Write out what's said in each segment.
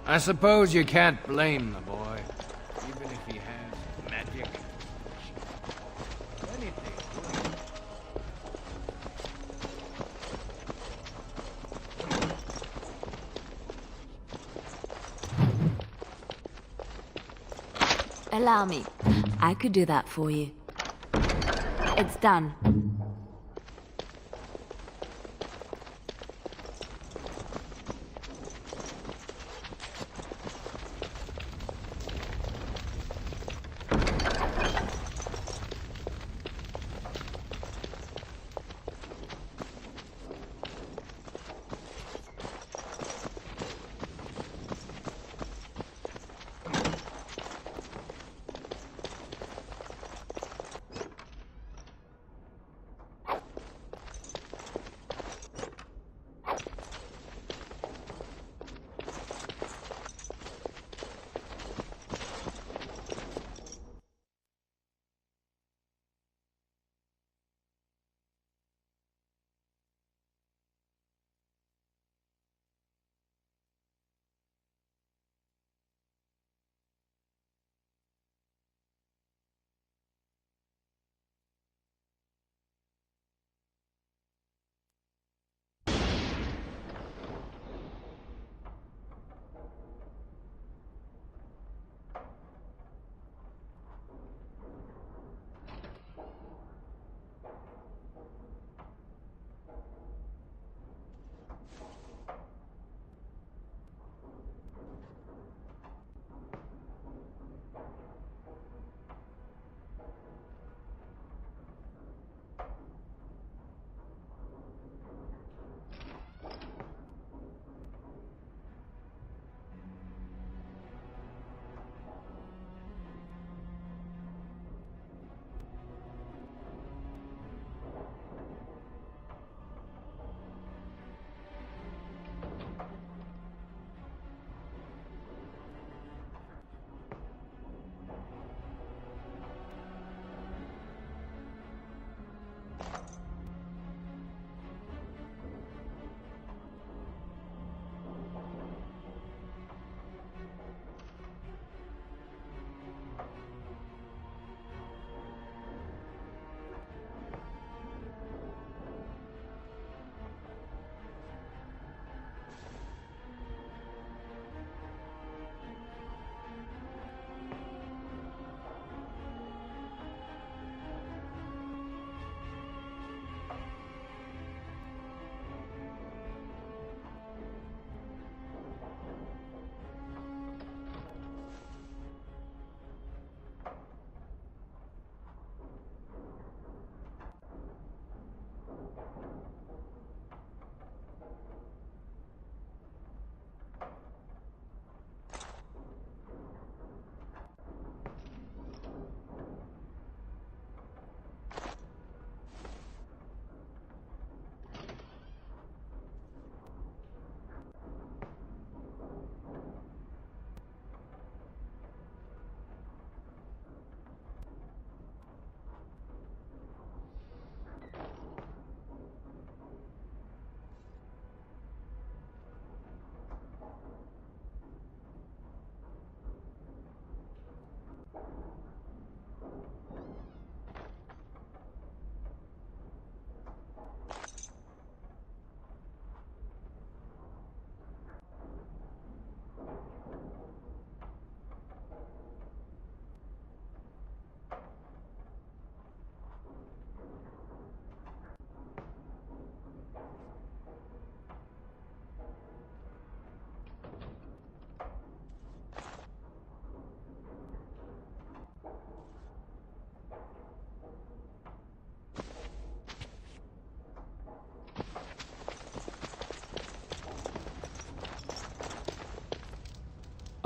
I suppose you can't blame the boy, even if he has magic. Anything. Allow me. I could do that for you. It's done.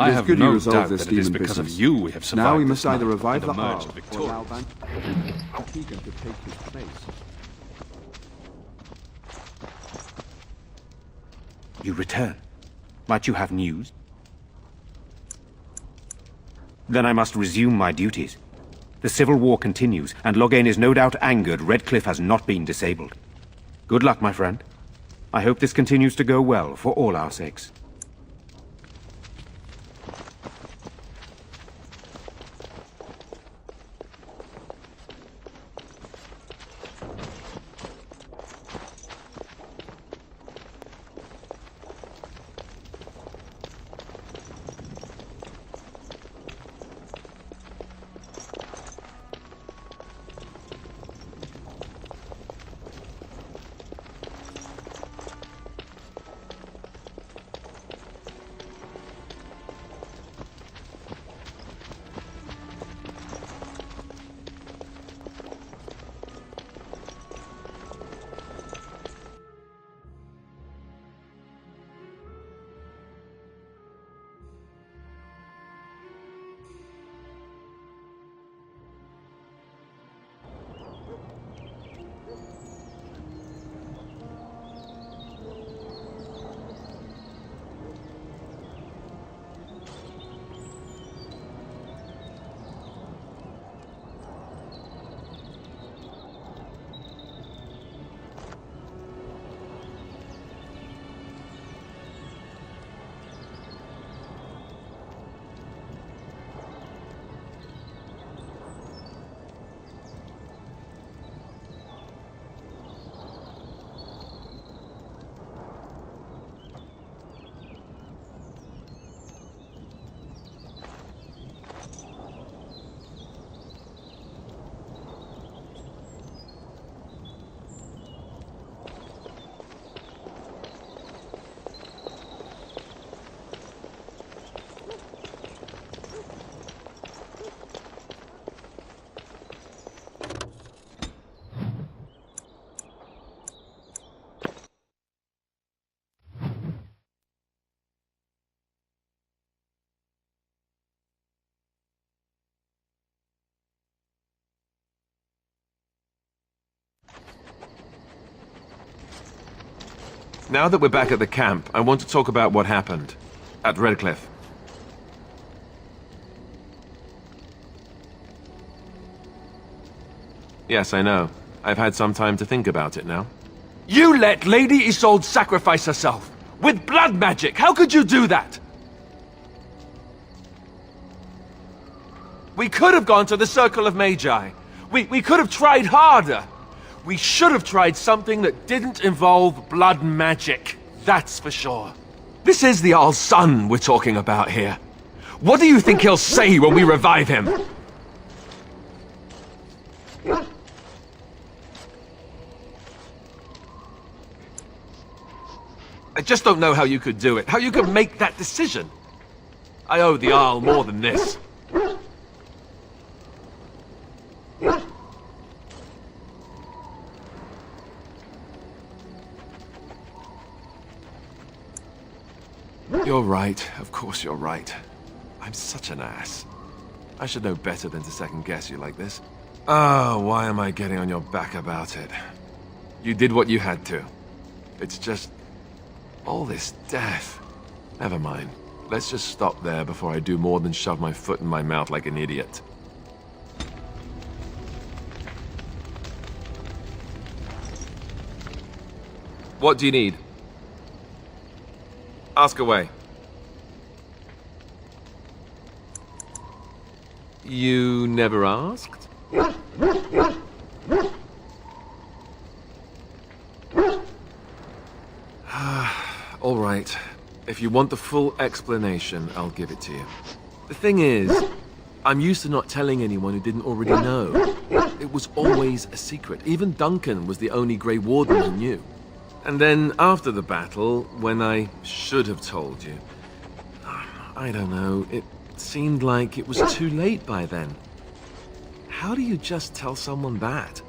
I have no doubt this that it is demon because of business. you we have survived. Now we must this either night revive and the emerge Arl or victorious. allow Keegan to take his place. You return. Might you have news? Then I must resume my duties. The civil war continues, and Loghain is no doubt angered Redcliffe has not been disabled. Good luck, my friend. I hope this continues to go well for all our sakes. Now that we're back at the camp, I want to talk about what happened at Redcliffe. Yes, I know. I've had some time to think about it now. You let Lady Isolde sacrifice herself! With blood magic! How could you do that? We could have gone to the Circle of Magi. We could have tried harder. We should have tried something that didn't involve blood magic. That's for sure. This is the Jarl's son we're talking about here. What do you think he'll say when we revive him? I just don't know how you could do it, how you could make that decision. I owe the Jarl more than this. You're right. Of course you're right. I'm such an ass. I should know better than to second-guess you like this. Oh, why am I getting on your back about it? You did what you had to. It's just... all this death. Never mind. Let's just stop there before I do more than shove my foot in my mouth like an idiot. What do you need? Ask away. You never asked? All right. If you want the full explanation, I'll give it to you. The thing is, I'm used to not telling anyone who didn't already know. It was always a secret. Even Duncan was the only Grey Warden who knew. And then, after the battle, when I should have told you, I don't know, it seemed like it was too late by then. How do you just tell someone that?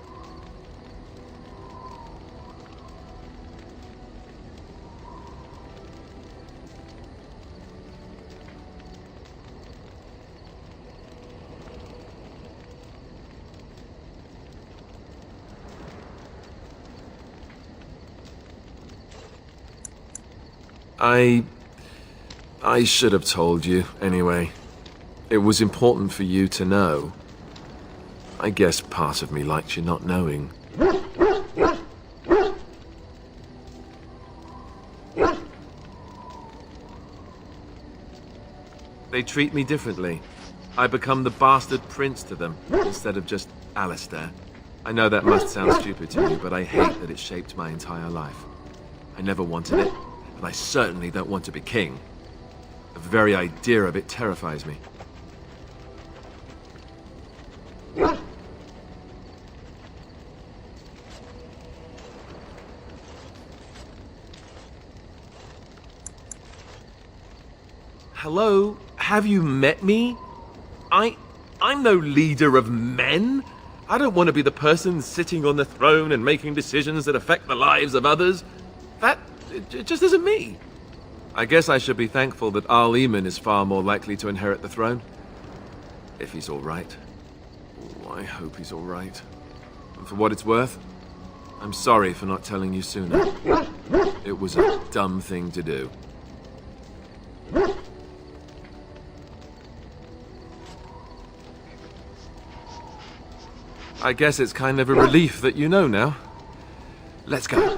I should have told you, anyway. It was important for you to know. I guess part of me liked you not knowing. They treat me differently. I become the bastard prince to them, instead of just Alistair. I know that must sound stupid to you, but I hate that it shaped my entire life. I never wanted it, and I certainly don't want to be king. The very idea of it terrifies me. Hello? Have you met me? I'm no leader of men. I don't want to be the person sitting on the throne and making decisions that affect the lives of others. It just isn't me. I guess I should be thankful that Arl Eamon is far more likely to inherit the throne. If he's all right. Oh, I hope he's all right. And for what it's worth, I'm sorry for not telling you sooner. It was a dumb thing to do. I guess it's kind of a relief that you know now. Let's go.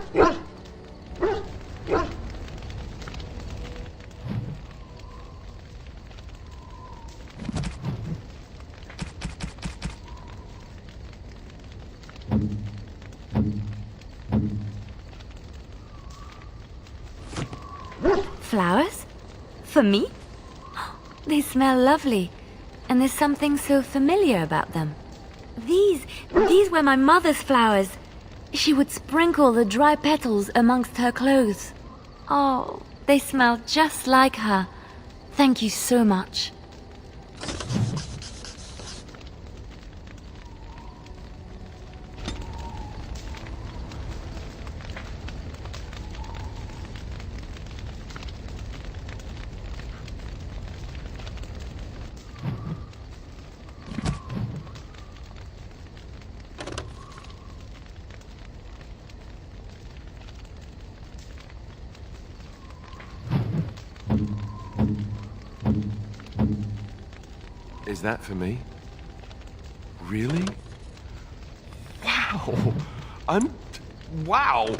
Flowers? For me? They smell lovely, and there's something so familiar about them. These were my mother's flowers. She would sprinkle the dry petals amongst her clothes. Oh, they smell just like her. Thank you so much. Is that for me? Really? Wow! Wow!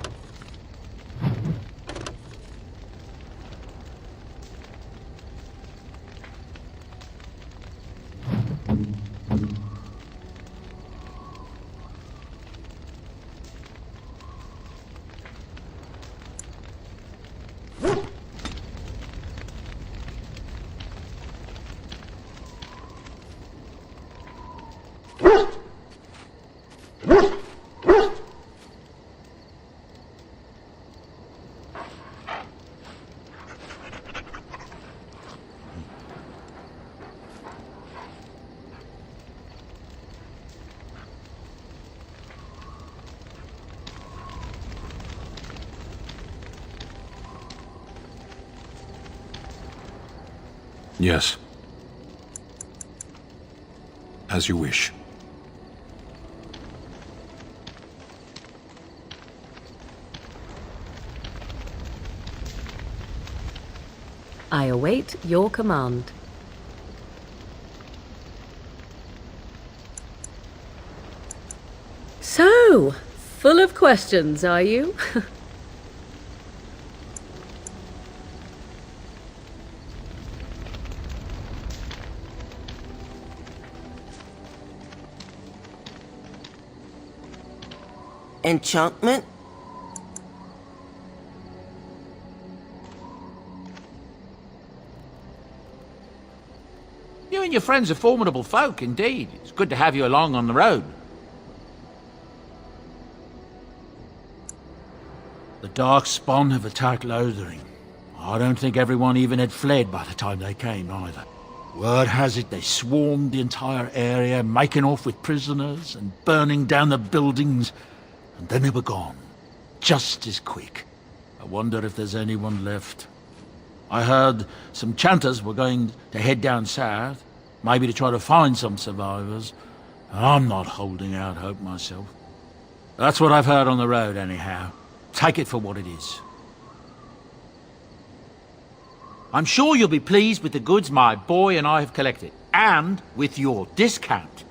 Yes. As you wish. I await your command. So, full of questions, are you? Enchantment? You and your friends are formidable folk, indeed. It's good to have you along on the road. The Darkspawn have attacked Lothering. I don't think everyone even had fled by the time they came, either. Word has it they swarmed the entire area, making off with prisoners and burning down the buildings, and then they were gone. Just as quick. I wonder if there's anyone left. I heard some chanters were going to head down south, maybe to try to find some survivors. I'm not holding out hope myself. That's what I've heard on the road, anyhow. Take it for what it is. I'm sure you'll be pleased with the goods my boy and I have collected, and with your discount.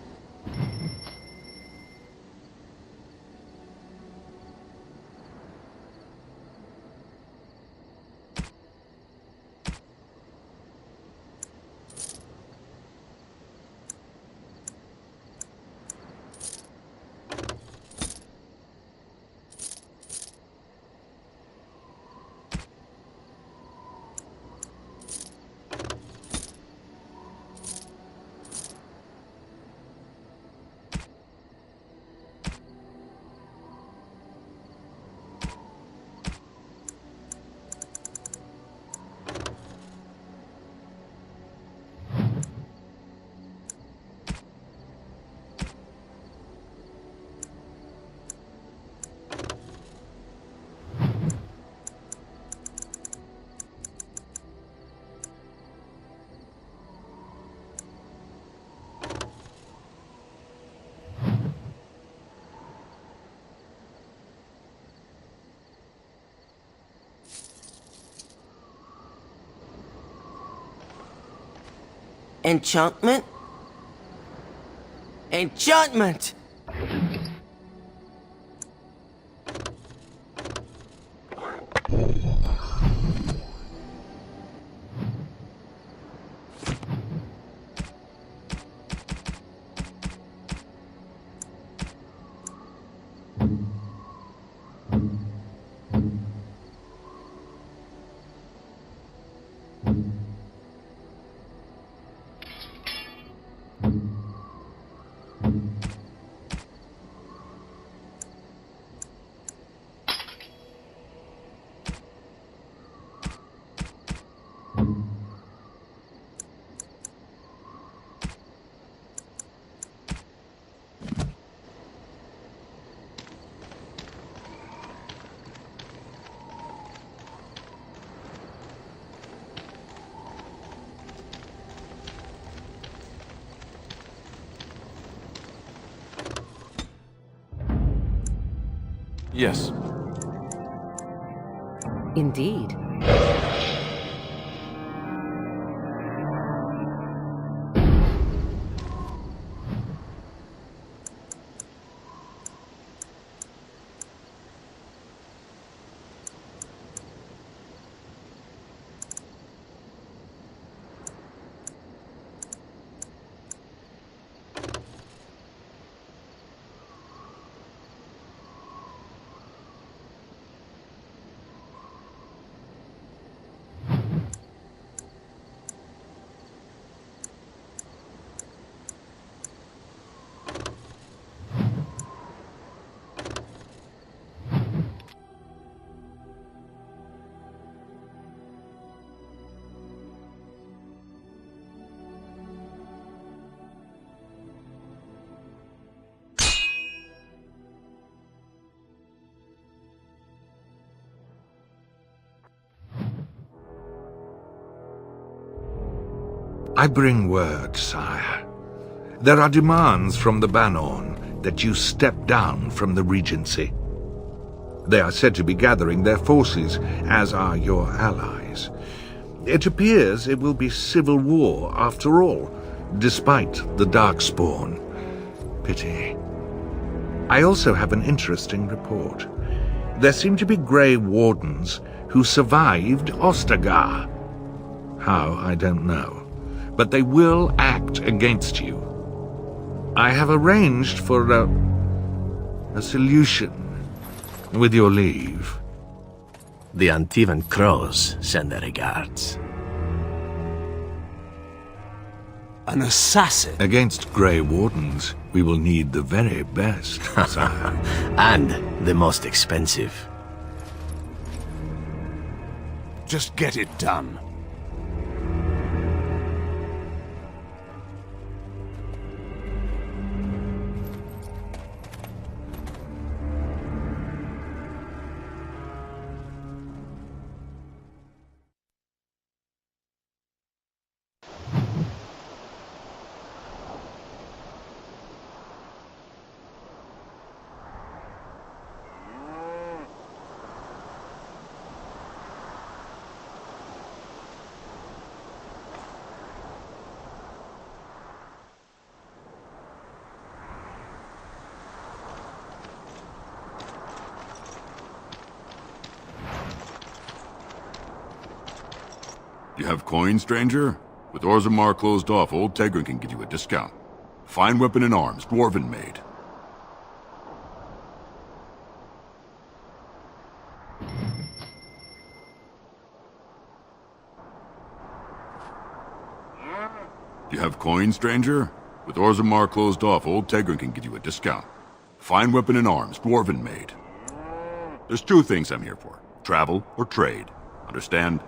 Enchantment? Enchantment! Yes. Indeed. I bring word, sire. There are demands from the Banorn that you step down from the Regency. They are said to be gathering their forces, as are your allies. It appears it will be civil war after all, despite the Darkspawn. Pity. I also have an interesting report. There seem to be Grey Wardens who survived Ostagar. How, I don't know. But they will act against you. I have arranged for a solution, with your leave. The Antivan Crows send their regards. An assassin? Against Grey Wardens, we will need the very best, sire. And the most expensive. Just get it done. You have coin, stranger? With Orzammar closed off, old Tegrin can give you a discount. Fine weapon and arms, dwarven made. You have coin, stranger? With Orzammar closed off, old Tegrin can give you a discount. Fine weapon and arms, dwarven made. There's two things I'm here for. Travel or trade. Understand?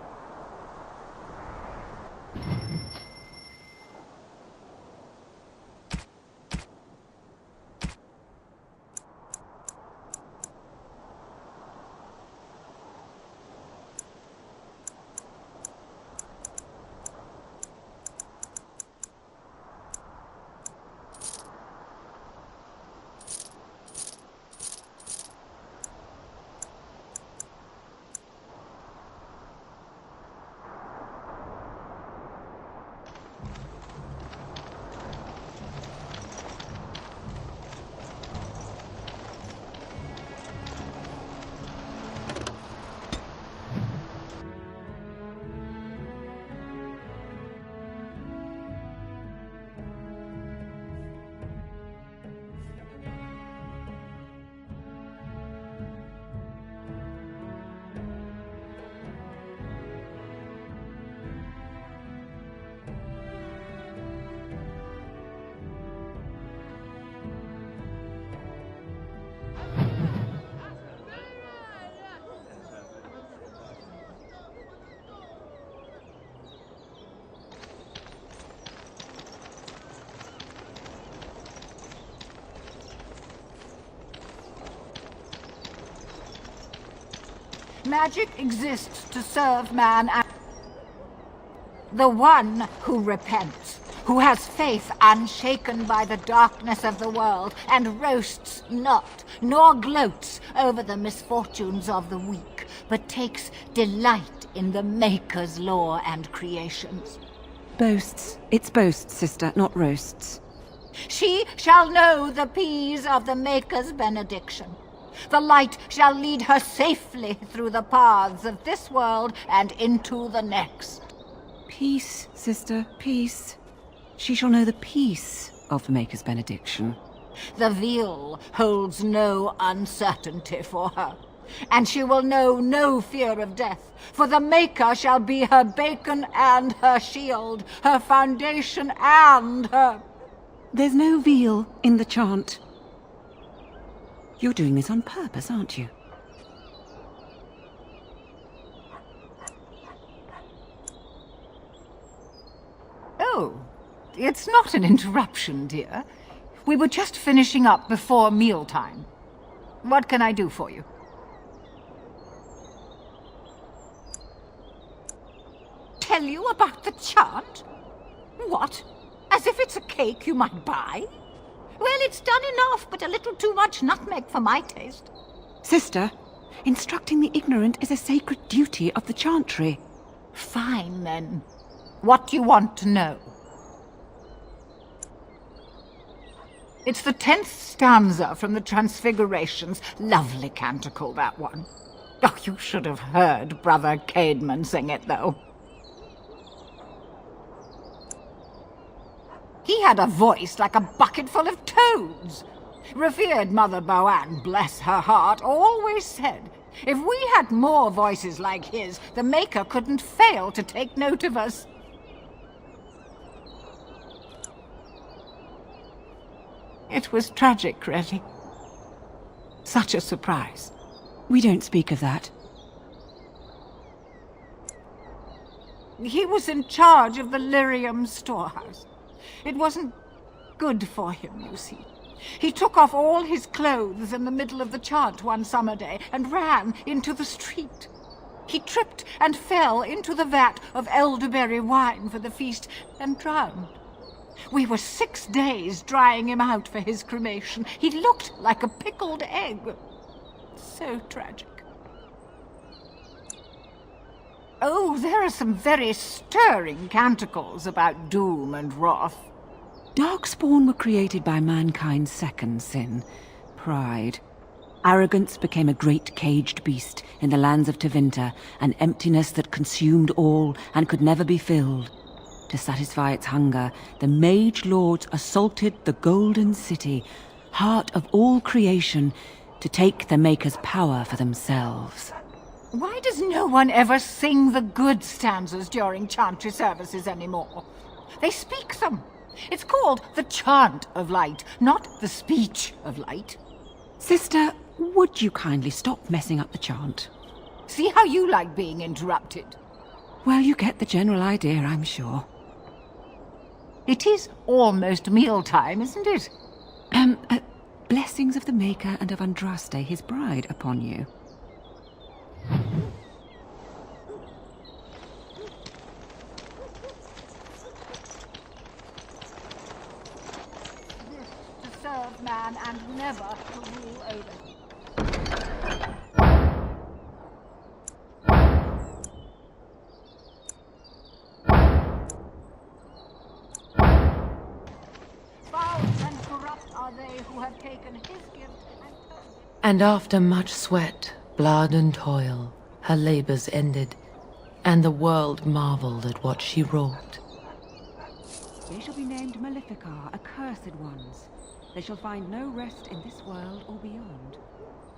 Magic exists to serve man and the one who repents, who has faith unshaken by the darkness of the world, and roasts not, nor gloats over the misfortunes of the weak, but takes delight in the Maker's lore and creations. Boasts. It's boasts, sister, not roasts. She shall know the peace of the Maker's benediction. The light shall lead her safely through the paths of this world and into the next. Peace, sister, peace. She shall know the peace of the Maker's benediction. The veil holds no uncertainty for her, and she will know no fear of death, for the Maker shall be her beacon and her shield, her foundation and her... There's no veal in the chant. You're doing this on purpose, aren't you? Oh, it's not an interruption, dear. We were just finishing up before mealtime. What can I do for you? Tell you about the chant? What? As if it's a cake you might buy? Well, it's done enough, but a little too much nutmeg for my taste. Sister, instructing the ignorant is a sacred duty of the Chantry. Fine, then. What do you want to know? It's the 10th stanza from the Transfigurations. Lovely canticle, that one. Oh, you should have heard Brother Caedmon sing it, though. He had a voice like a bucket full of toads. Revered Mother Boann, bless her heart, always said, if we had more voices like his, the Maker couldn't fail to take note of us. It was tragic, really. Such a surprise. We don't speak of that. He was in charge of the Lyrium storehouse. It wasn't good for him, you see. He took off all his clothes in the middle of the chant one summer day and ran into the street. He tripped and fell into the vat of elderberry wine for the feast and drowned. We were 6 days drying him out for his cremation. He looked like a pickled egg. So tragic. Oh, there are some very stirring canticles about doom and wrath. Darkspawn were created by mankind's second sin, pride. Arrogance became a great caged beast in the lands of Tevinter, an emptiness that consumed all and could never be filled. To satisfy its hunger, the Mage Lords assaulted the Golden City, heart of all creation, to take the Maker's power for themselves. Why does no one ever sing the good stanzas during chantry services anymore? They speak them. It's called the Chant of Light, not the Speech of Light. Sister, would you kindly stop messing up the chant? See how you like being interrupted. Well, you get the general idea, I'm sure. It is almost mealtime, isn't it? Blessings of the Maker and of Andraste, his bride, upon you. To serve man and never to rule over him. Foul and corrupt are they who have taken his gift and turned it. And after much sweat, blood and toil, her labors ended, and the world marveled at what she wrought. They shall be named Maleficar, accursed ones. They shall find no rest in this world or beyond.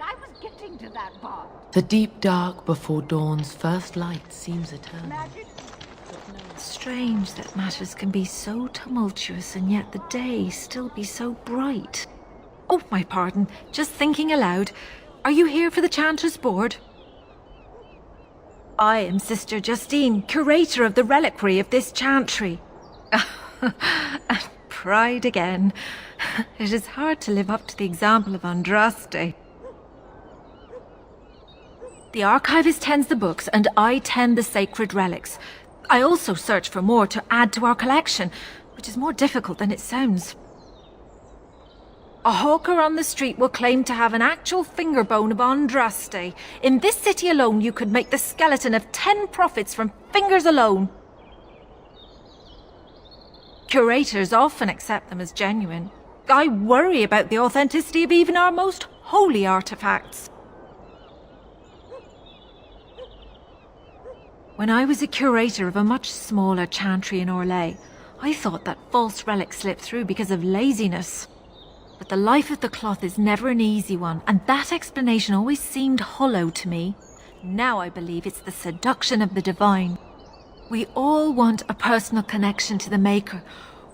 I was getting to that part. The deep dark before dawn's first light seems eternal. Magic. Strange that matters can be so tumultuous and yet the day still be so bright. Oh, my pardon. Just thinking aloud. Are you here for the Chanters' Board? I am Sister Justine, curator of the reliquary of this chantry. And pride again. It is hard to live up to the example of Andraste. The archivist tends the books, and I tend the sacred relics. I also search for more to add to our collection, which is more difficult than it sounds. A hawker on the street will claim to have an actual finger bone of Andraste. In this city alone, you could make the skeleton of 10 prophets from fingers alone. Curators often accept them as genuine. I worry about the authenticity of even our most holy artifacts. When I was a curator of a much smaller chantry in Orlais, I thought that false relics slipped through because of laziness. But the life of the cloth is never an easy one, and that explanation always seemed hollow to me. Now I believe it's the seduction of the divine. We all want a personal connection to the Maker.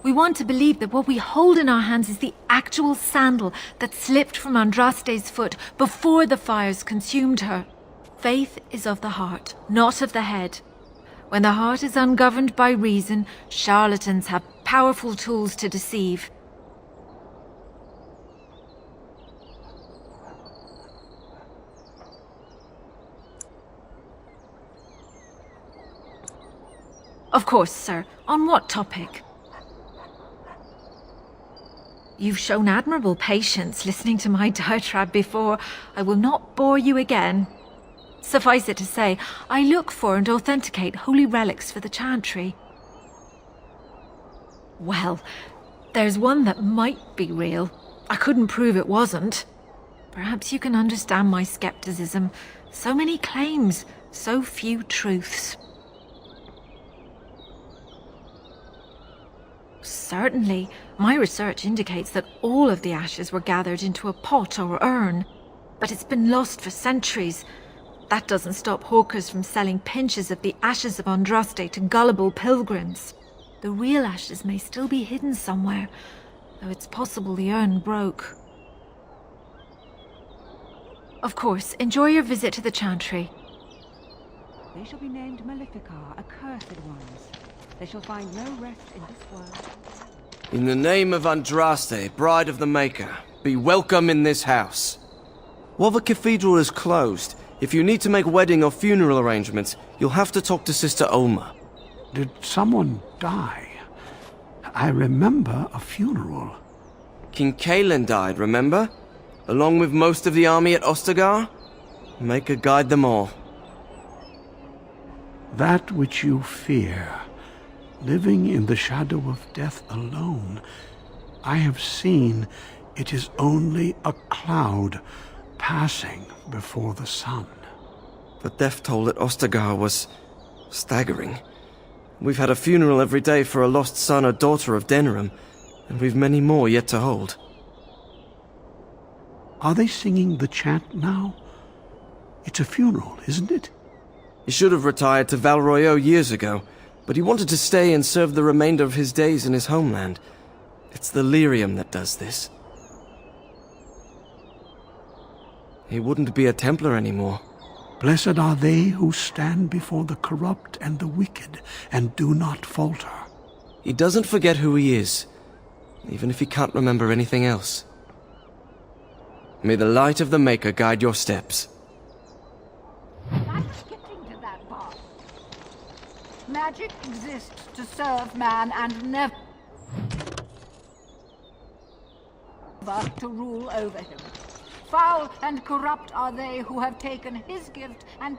We want to believe that what we hold in our hands is the actual sandal that slipped from Andraste's foot before the fires consumed her. Faith is of the heart, not of the head. When the heart is ungoverned by reason, charlatans have powerful tools to deceive. Of course, sir. On what topic? You've shown admirable patience listening to my diatribe before. I will not bore you again. Suffice it to say, I look for and authenticate holy relics for the Chantry. Well, there's one that might be real. I couldn't prove it wasn't. Perhaps you can understand my skepticism. So many claims, so few truths. Certainly, my research indicates that all of the ashes were gathered into a pot or urn, but it's been lost for centuries. That doesn't stop hawkers from selling pinches of the ashes of Andraste to gullible pilgrims. The real ashes may still be hidden somewhere, though it's possible the urn broke. Of course, enjoy your visit to the Chantry. They shall be named Maleficar, accursed ones. They shall find no rest in this world. In the name of Andraste, Bride of the Maker, be welcome in this house. While the cathedral is closed, if you need to make wedding or funeral arrangements, you'll have to talk to Sister Olma. Did someone die? I remember a funeral. King Kalen died, remember? Along with most of the army at Ostagar? Maker guide them all. That which you fear, living in the shadow of death alone, I have seen it is only a cloud passing before the sun. The death toll at Ostagar was staggering. We've had a funeral every day for a lost son or daughter of Denerim, and we've many more yet to hold. Are they singing the chant now? It's a funeral, isn't it? He should have retired to Val Royeaux years ago, but he wanted to stay and serve the remainder of his days in his homeland. It's the lyrium that does this. He wouldn't be a Templar anymore. Blessed are they who stand before the corrupt and the wicked, and do not falter. He doesn't forget who he is, even if he can't remember anything else. May the light of the Maker guide your steps. I'm skipping to that part. Magic exists to serve man and never to rule over him. Foul and corrupt are they who have taken his gift and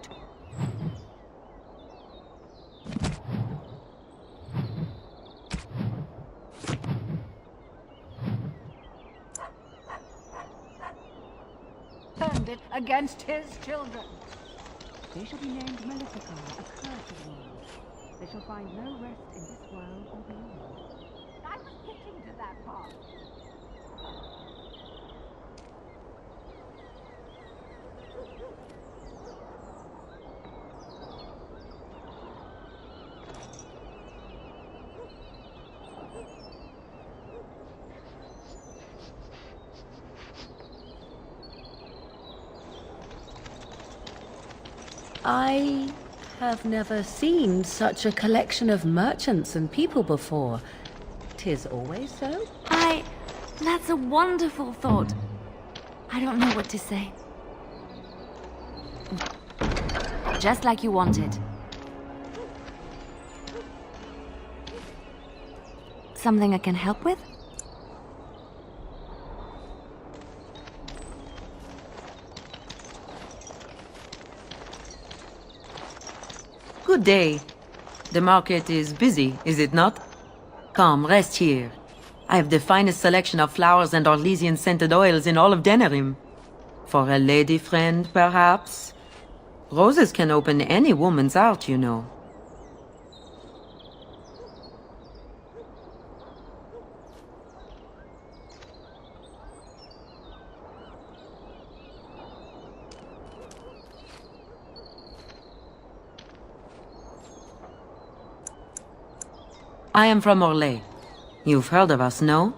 turned it against his children. They shall be named Maleficar, accursed ones. They shall find no rest in this world or beyond. I was getting to that part. I have never seen such a collection of merchants and people before. 'Tis always so? That's a wonderful thought. I don't know what to say. Just like you wanted. Something I can help with? Good day. The market is busy, is it not? Come, rest here. I have the finest selection of flowers and Orlesian scented oils in all of Denerim. For a lady friend, perhaps? Roses can open any woman's heart, you know. I am from Orlais. You've heard of us, no?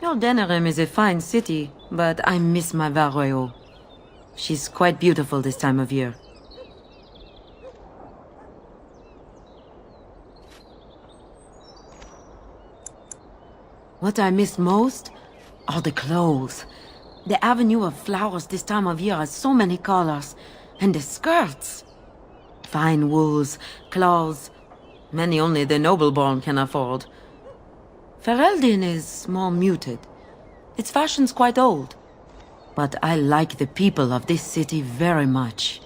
Your Denerim is a fine city, but I miss my Val Royeaux. She's quite beautiful this time of year. What I miss most are the clothes. The avenue of flowers this time of year has so many colors. And the skirts. Fine wools, cloths, many only the noble-born can afford. Ferelden is more muted. Its fashion's quite old. But I like the people of this city very much.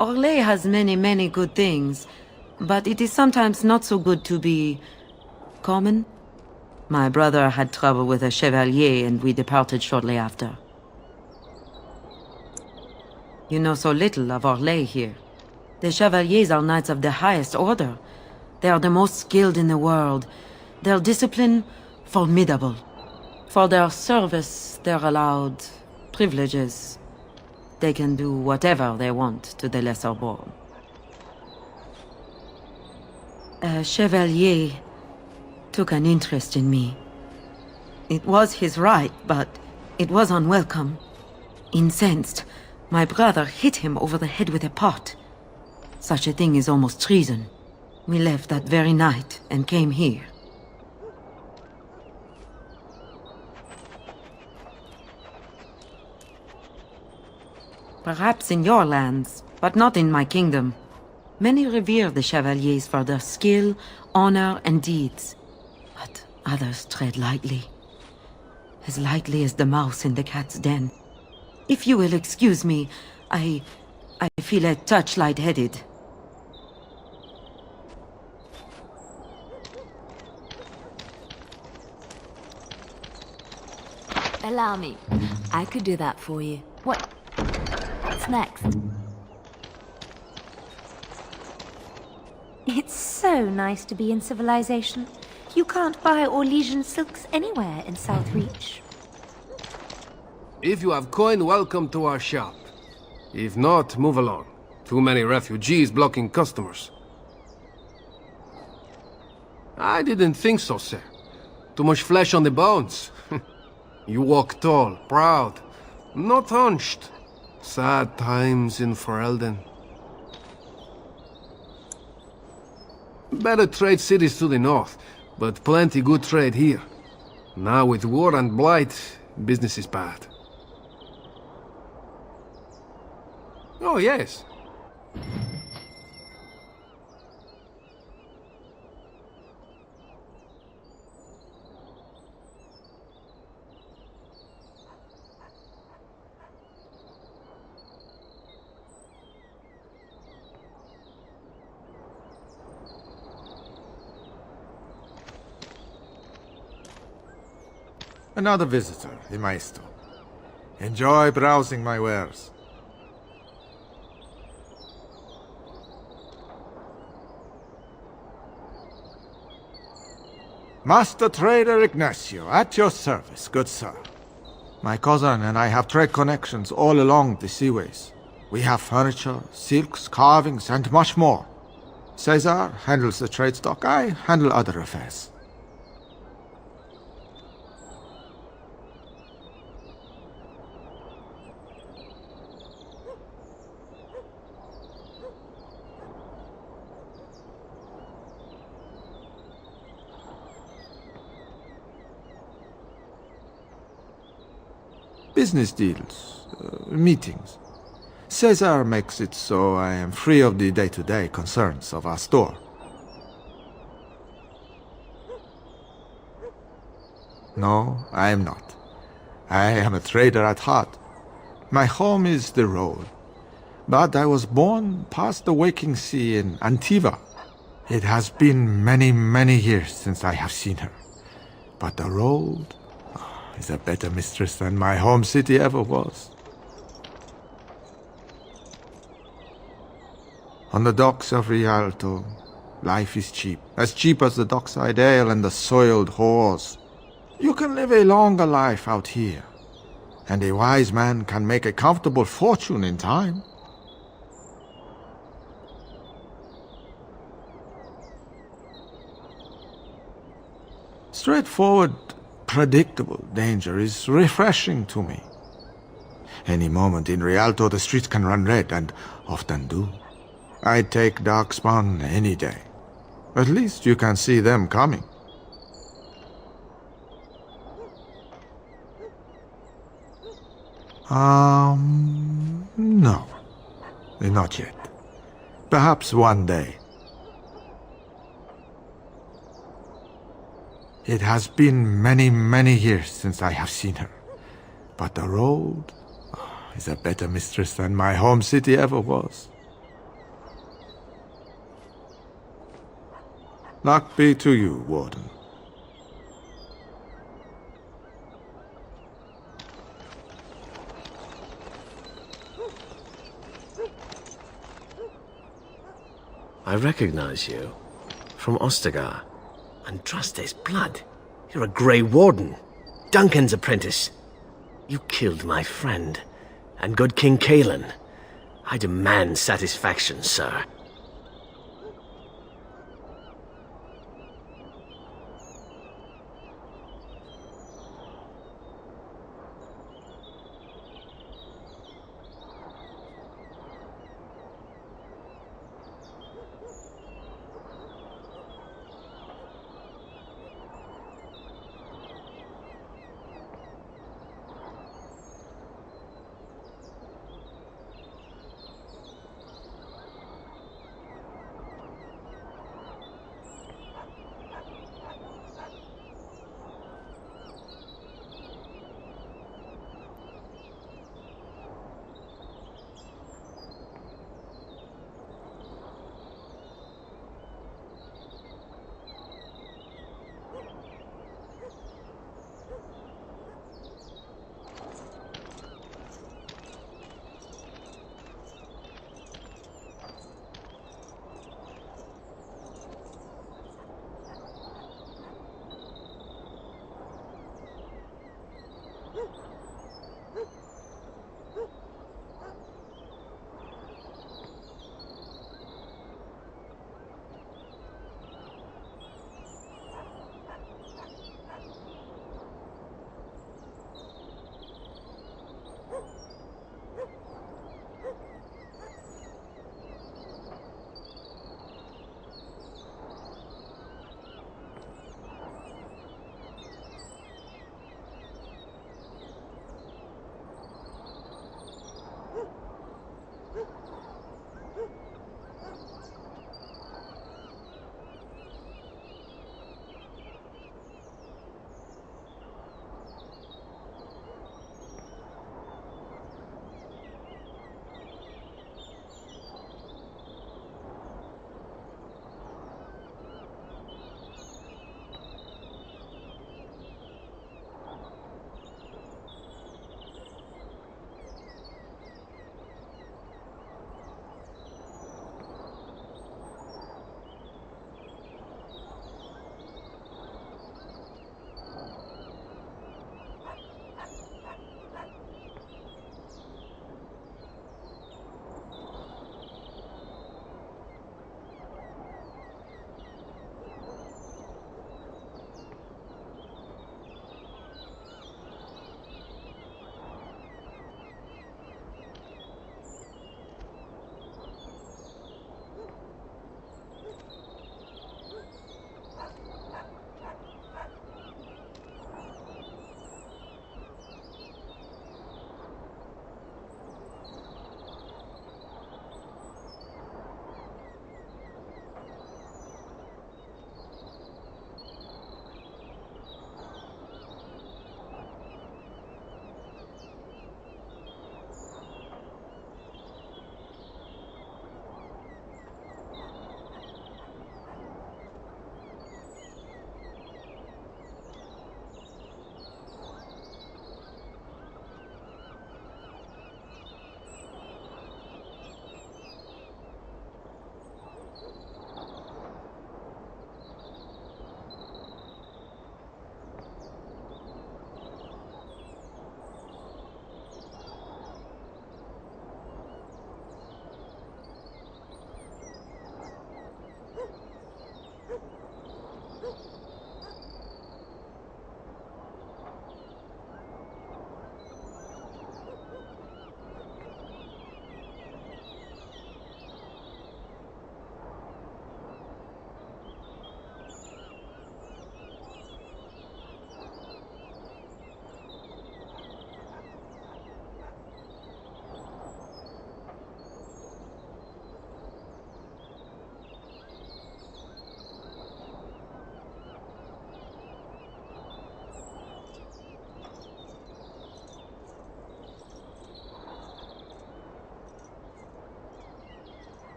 Orlais has many, many good things, but it is sometimes not so good to be common. My brother had trouble with a chevalier and we departed shortly after. You know so little of Orlais here. The chevaliers are knights of the highest order. They are the most skilled in the world. Their discipline, formidable. For their service, they're allowed privileges. They can do whatever they want to the lesser born. A chevalier took an interest in me. It was his right, but it was unwelcome. Incensed, my brother hit him over the head with a pot. Such a thing is almost treason. We left that very night and came here. Perhaps in your lands, but not in my kingdom. Many revere the chevaliers for their skill, honor, and deeds. But others tread lightly. As lightly as the mouse in the cat's den. If you will excuse me, I feel a touch lightheaded. Allow me. I could do that for you. What's next? It's so nice to be in civilization. You can't buy Orlesian silks anywhere in Southreach. If you have coin, welcome to our shop. If not, move along. Too many refugees blocking customers. I didn't think so, sir. Too much flesh on the bones. You walk tall, proud, not hunched. Sad times in Ferelden. Better trade cities to the north, but plenty good trade here. Now with war and blight, business is bad. Oh, yes. Another visitor, the Maestro. Enjoy browsing my wares. Master Trader Ignacio, at your service, good sir. My cousin and I have trade connections all along the seaways. We have furniture, silks, carvings, and much more. Caesar handles the trade stock, I handle other affairs. Business deals, meetings. Caesar makes it so I am free of the day-to-day concerns of our store. No, I am not. I am a trader at heart. My home is the road. But I was born past the waking sea in Antiva. It has been many, many years since I have seen her. But the road is a better mistress than my home city ever was. On the docks of Rialto, life is cheap as the dockside ale and the soiled whores. You can live a longer life out here, and a wise man can make a comfortable fortune in time. Straightforward, predictable danger is refreshing to me. Any moment in Rialto the streets can run red, and often do. I'd take Darkspawn any day. At least you can see them coming. No. Not yet. Perhaps one day. It has been many, many years since I have seen her. But the road is a better mistress than my home city ever was. Luck be to you, Warden. I recognize you. From Ostagar. Andraste's blood. You're a Grey Warden. Duncan's apprentice. You killed my friend. And good King Cailan. I demand satisfaction, sir.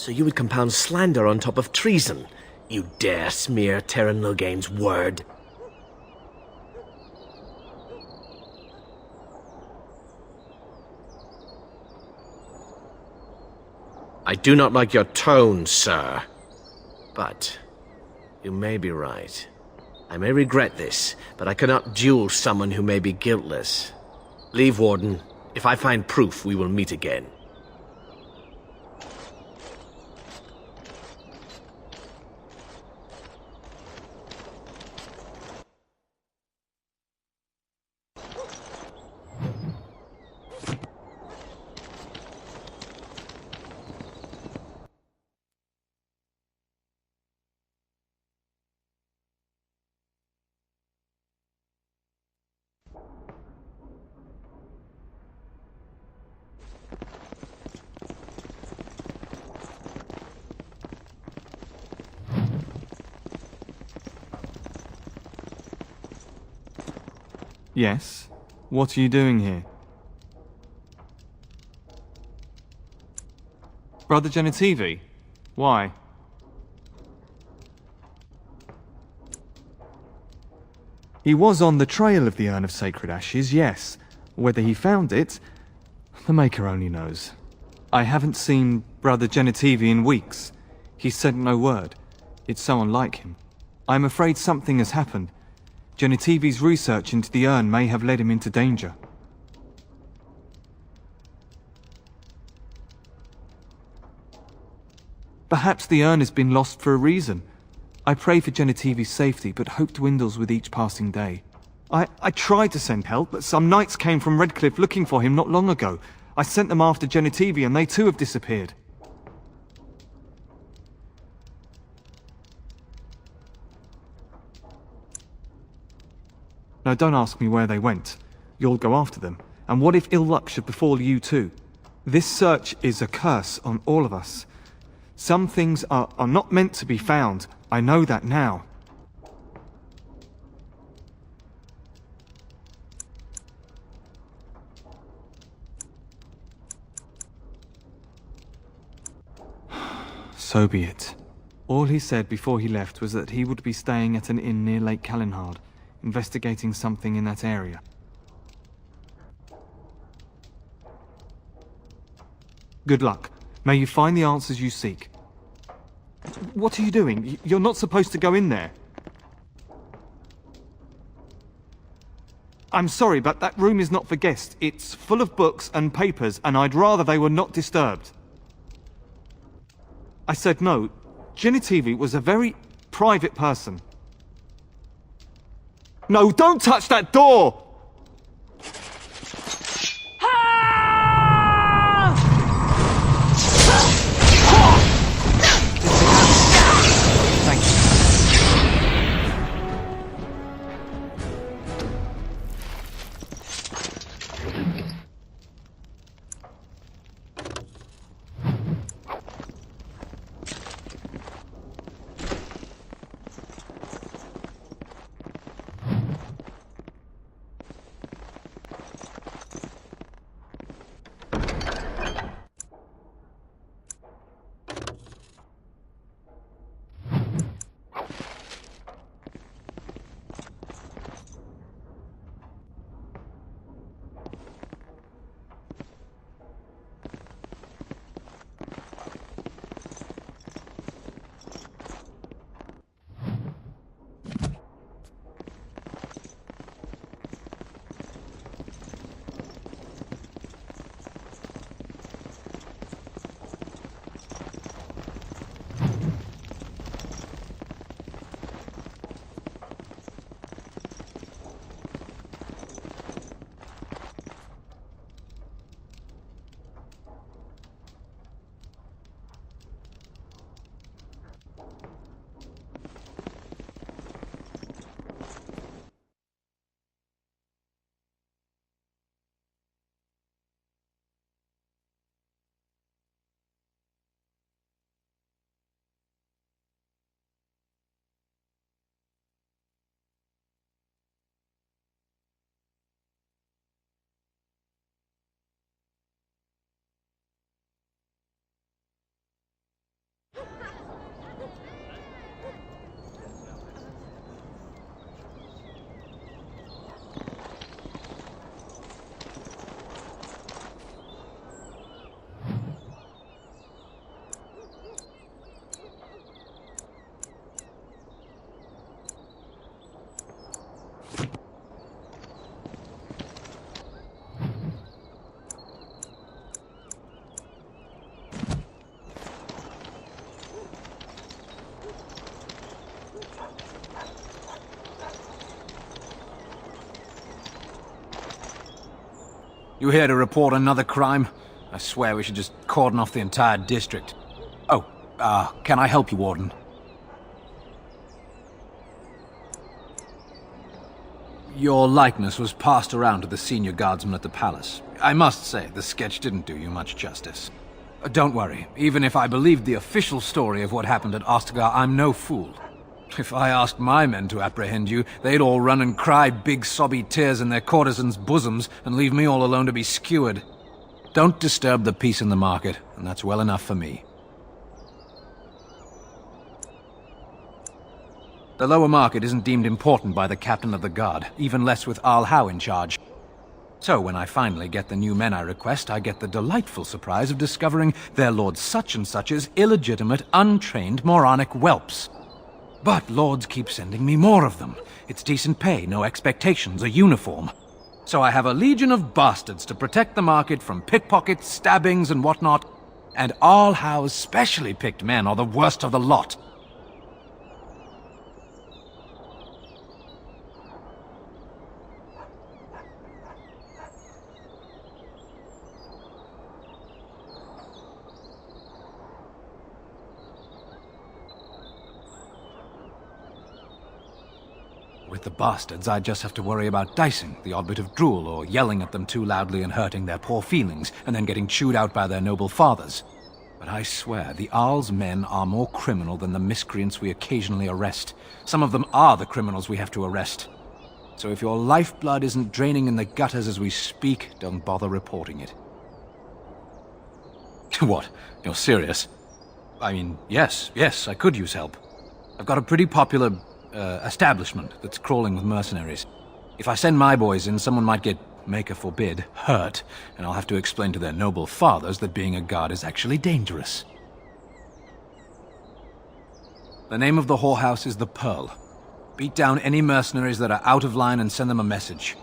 So you would compound slander on top of treason? You dare smear Terran Loghain's word? I do not like your tone, sir. But you may be right. I may regret this, but I cannot duel someone who may be guiltless. Leave, Warden. If I find proof, we will meet again. Yes? What are you doing here? Brother Genitivi? Why? He was on the trail of the Urn of Sacred Ashes, yes. Whether he found it, the Maker only knows. I haven't seen Brother Genitivi in weeks. He sent no word. It's so unlike him. I'm afraid something has happened. Genitivi's research into the urn may have led him into danger. Perhaps the urn has been lost for a reason. I pray for Genitivi's safety, but hope dwindles with each passing day. I tried to send help, but some knights came from Redcliffe looking for him not long ago. I sent them after Genitivi, and they too have disappeared. Now don't ask me where they went. You'll go after them. And what if ill luck should befall you too? This search is a curse on all of us. Some things are not meant to be found. I know that now. So be it. All he said before he left was that he would be staying at an inn near Lake Calenhard, investigating something in that area. Good luck. May you find the answers you seek. What are you doing? You're not supposed to go in there. I'm sorry, but that room is not for guests. It's full of books and papers, and I'd rather they were not disturbed. I said no. Genitivi was a very private person. No, don't touch that door! Thank you. You here to report another crime? I swear we should just cordon off the entire district. Oh, can I help you, Warden? Your likeness was passed around to the senior guardsman at the palace. I must say, the sketch didn't do you much justice. Don't worry, even if I believed the official story of what happened at Ostagar, I'm no fool. If I asked my men to apprehend you, they'd all run and cry big sobby tears in their courtesans' bosoms and leave me all alone to be skewered. Don't disturb the peace in the market, and that's well enough for me. The lower market isn't deemed important by the captain of the guard, even less with Al Howe in charge. So when I finally get the new men I request, I get the delightful surprise of discovering they're Lord Such-and-Such's illegitimate, untrained, moronic whelps. But lords keep sending me more of them. It's decent pay, no expectations, a uniform. So I have a legion of bastards to protect the market from pickpockets, stabbings, and whatnot. And Al Howe's specially picked men are the worst of the lot. With the bastards, I just have to worry about dicing, the odd bit of drool, or yelling at them too loudly and hurting their poor feelings, and then getting chewed out by their noble fathers. But I swear, the Arl's men are more criminal than the miscreants we occasionally arrest. Some of them are the criminals we have to arrest. So if your lifeblood isn't draining in the gutters as we speak, don't bother reporting it. What? You're serious? I mean, yes, I could use help. I've got a pretty popular establishment that's crawling with mercenaries. If I send my boys in, someone might get, maker forbid, hurt, and I'll have to explain to their noble fathers that being a guard is actually dangerous. The name of the whorehouse is the Pearl. Beat down any mercenaries that are out of line and send them a message.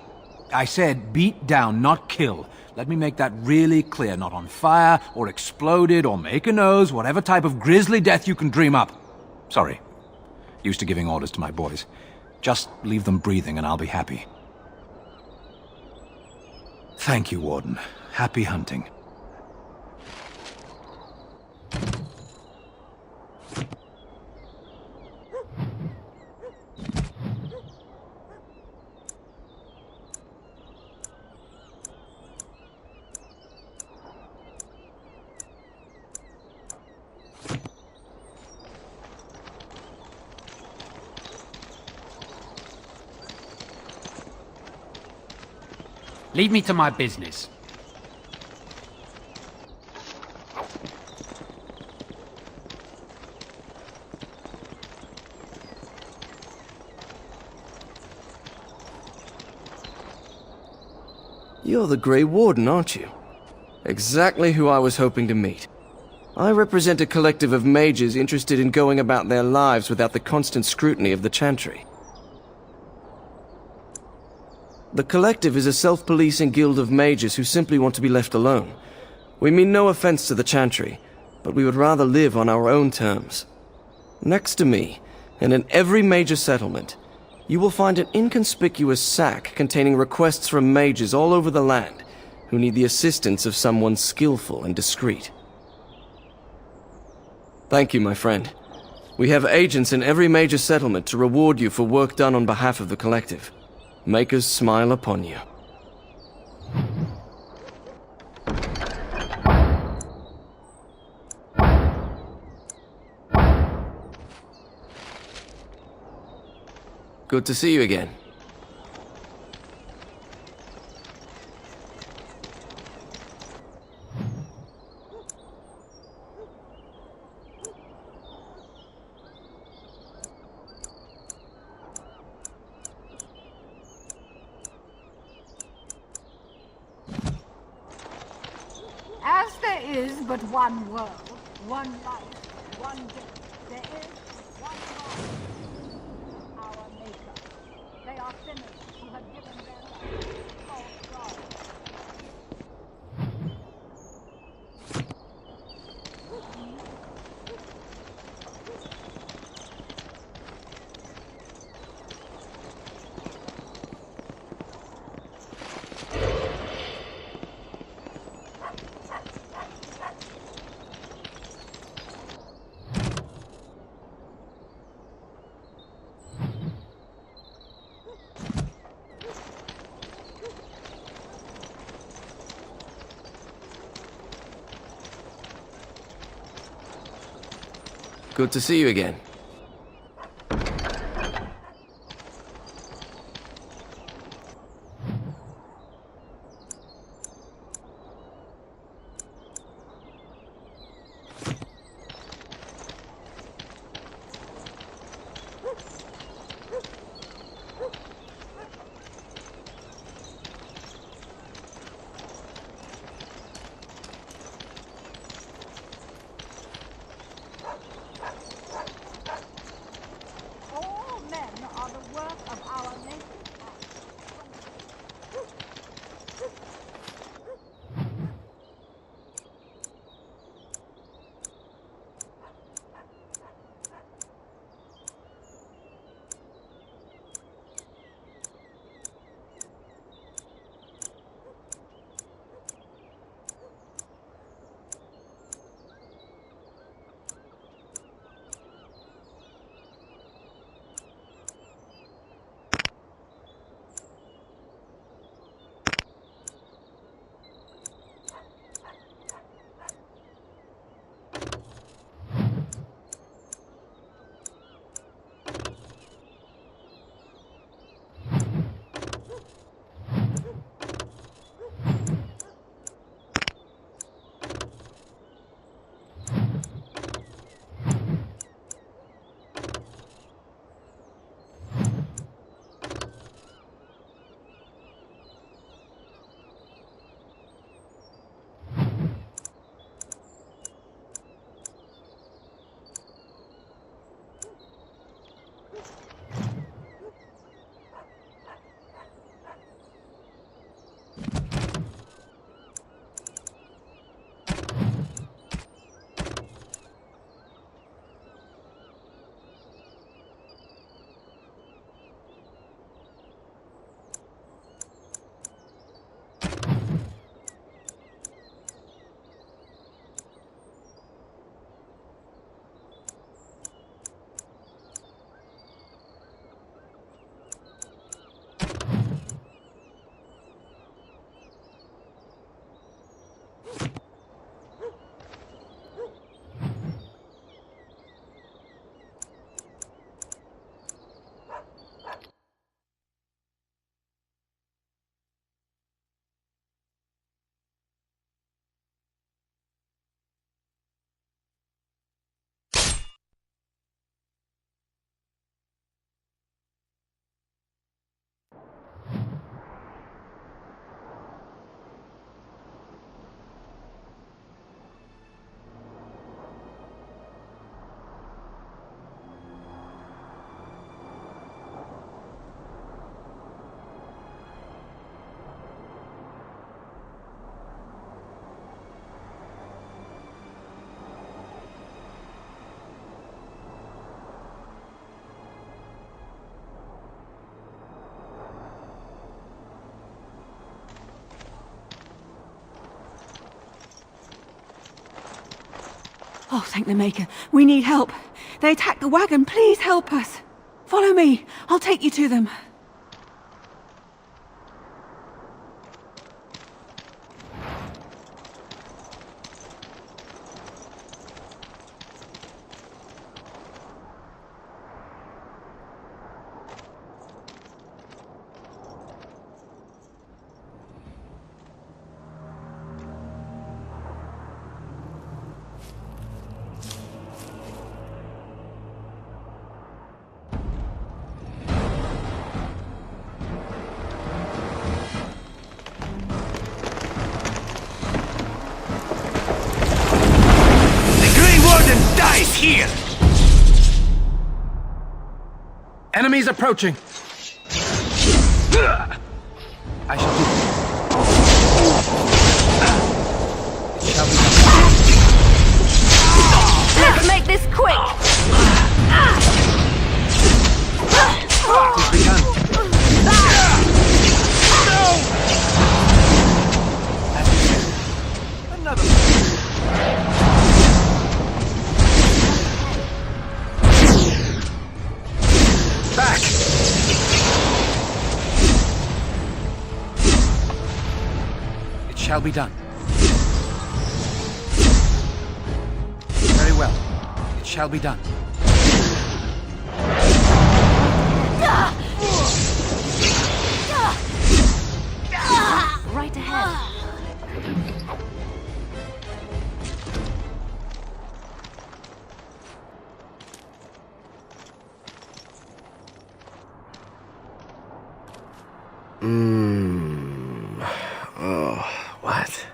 I said beat down, not kill. Let me make that really clear. Not on fire, or exploded, or make a nose, whatever type of grisly death you can dream up. Sorry. Used to giving orders to my boys. Just leave them breathing and I'll be happy. Thank you, Warden. Happy hunting. Leave me to my business. You're the Grey Warden, aren't you? Exactly who I was hoping to meet. I represent a collective of mages interested in going about their lives without the constant scrutiny of the Chantry. The Collective is a self-policing guild of mages who simply want to be left alone. We mean no offense to the Chantry, but we would rather live on our own terms. Next to me, and in every major settlement, you will find an inconspicuous sack containing requests from mages all over the land who need the assistance of someone skillful and discreet. Thank you, my friend. We have agents in every major settlement to reward you for work done on behalf of the Collective. Makers smile upon you. Good to see you again. As there is but one world, one life, one death, there is one God, our Maker. They are sinners who have given their lives to false gods. Good to see you again. All men are the work of our nation. Oh, thank the Maker. We need help. They attacked the wagon. Please help us. Follow me. I'll take you to them. Here! Enemies approaching! I shall do it. It shall be done. Let's make this quick! It is begun. Another back! It shall be done. Very well. It shall be done. Right ahead. Oh, what?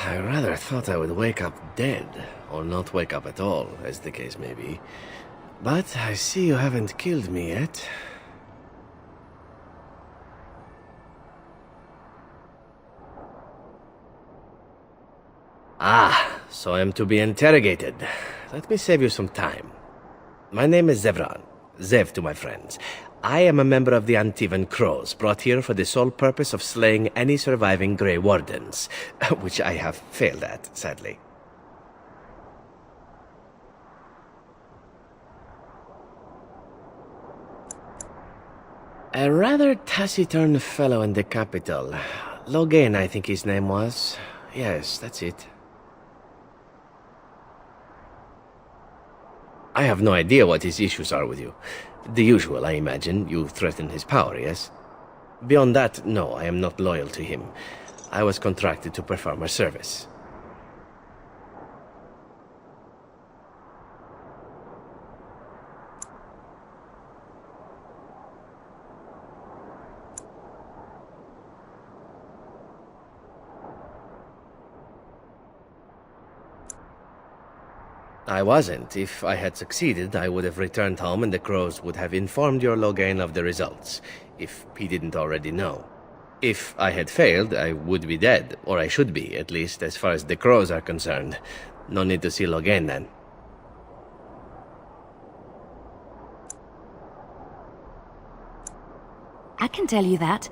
I rather thought I would wake up dead, or not wake up at all, as the case may be. But I see you haven't killed me yet. Ah, so I am to be interrogated. Let me save you some time. My name is Zevran. Zev to my friends. I am a member of the Antivan Crows, brought here for the sole purpose of slaying any surviving Grey Wardens, which I have failed at, sadly. A rather taciturn fellow in the capital. Logain, I think his name was. Yes, that's it. I have no idea what his issues are with you. The usual, I imagine. You threaten his power, yes? Beyond that, no, I am not loyal to him. I was contracted to perform a service. I wasn't. If I had succeeded, I would have returned home and the Crows would have informed your Logain of the results, if he didn't already know. If I had failed, I would be dead, or I should be, at least as far as the Crows are concerned. No need to see Logain then. I can tell you that.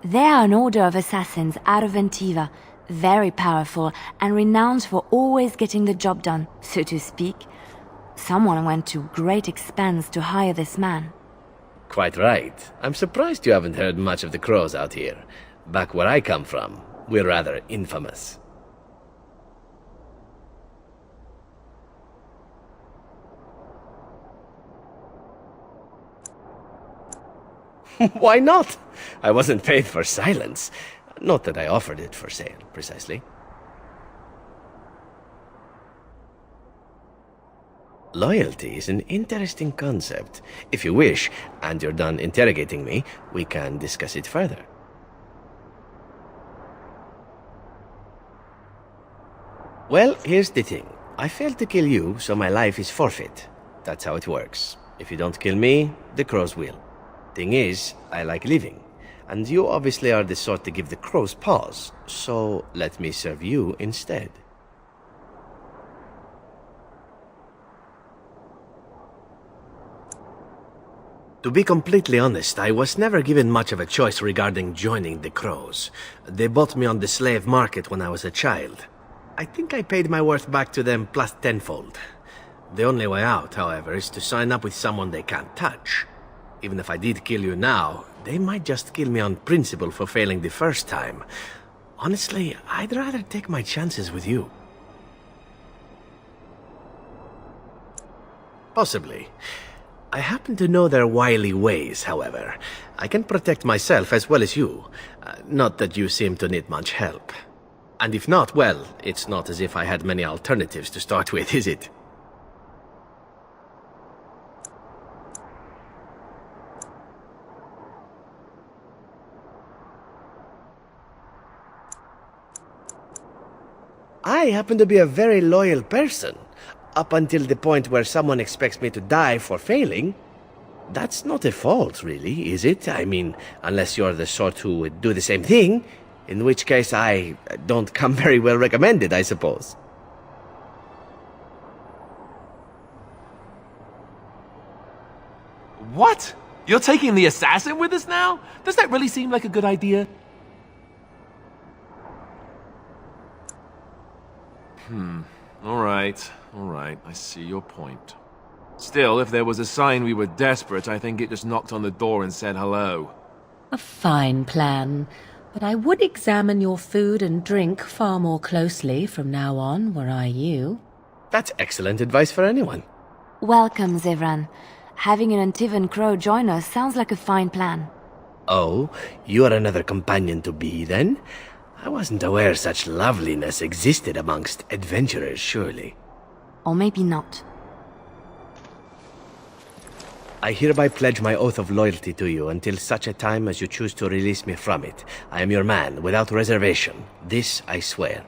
They are an order of assassins out of Antiva, very powerful and renowned for always getting the job done, so to speak. Someone went to great expense to hire this man. Quite right. I'm surprised you haven't heard much of the Crows out here. Back where I come from, we're rather infamous. Why not? I wasn't paid for silence. Not that I offered it for sale, precisely. Loyalty is an interesting concept. If you wish, and you're done interrogating me, we can discuss it further. Well, here's the thing. I failed to kill you, so my life is forfeit. That's how it works. If you don't kill me, the Crows will. Thing is, I like living. And you obviously are the sort to give the Crows pause, so let me serve you instead. To be completely honest, I was never given much of a choice regarding joining the Crows. They bought me on the slave market when I was a child. I think I paid my worth back to them plus tenfold. The only way out, however, is to sign up with someone they can't touch. Even if I did kill you now, they might just kill me on principle for failing the first time. Honestly, I'd rather take my chances with you. Possibly. I happen to know their wily ways, however. I can protect myself as well as you. Not that you seem to need much help. And if not, well, it's not as if I had many alternatives to start with, is it? I happen to be a very loyal person, up until the point where someone expects me to die for failing. That's not a fault, really, is it? I mean, unless you're the sort who would do the same thing, in which case I don't come very well recommended, I suppose. What? You're taking the assassin with us now? Does that really seem like a good idea? All right, I see your point. Still, if there was a sign we were desperate, I think it just knocked on the door and said hello. A fine plan. But I would examine your food and drink far more closely from now on, were I you. That's excellent advice for anyone. Welcome, Zevran. Having an Antivan Crow join us sounds like a fine plan. Oh, you are another companion to be, then? I wasn't aware such loveliness existed amongst adventurers, surely. Or maybe not. I hereby pledge my oath of loyalty to you until such a time as you choose to release me from it. I am your man, without reservation. This I swear.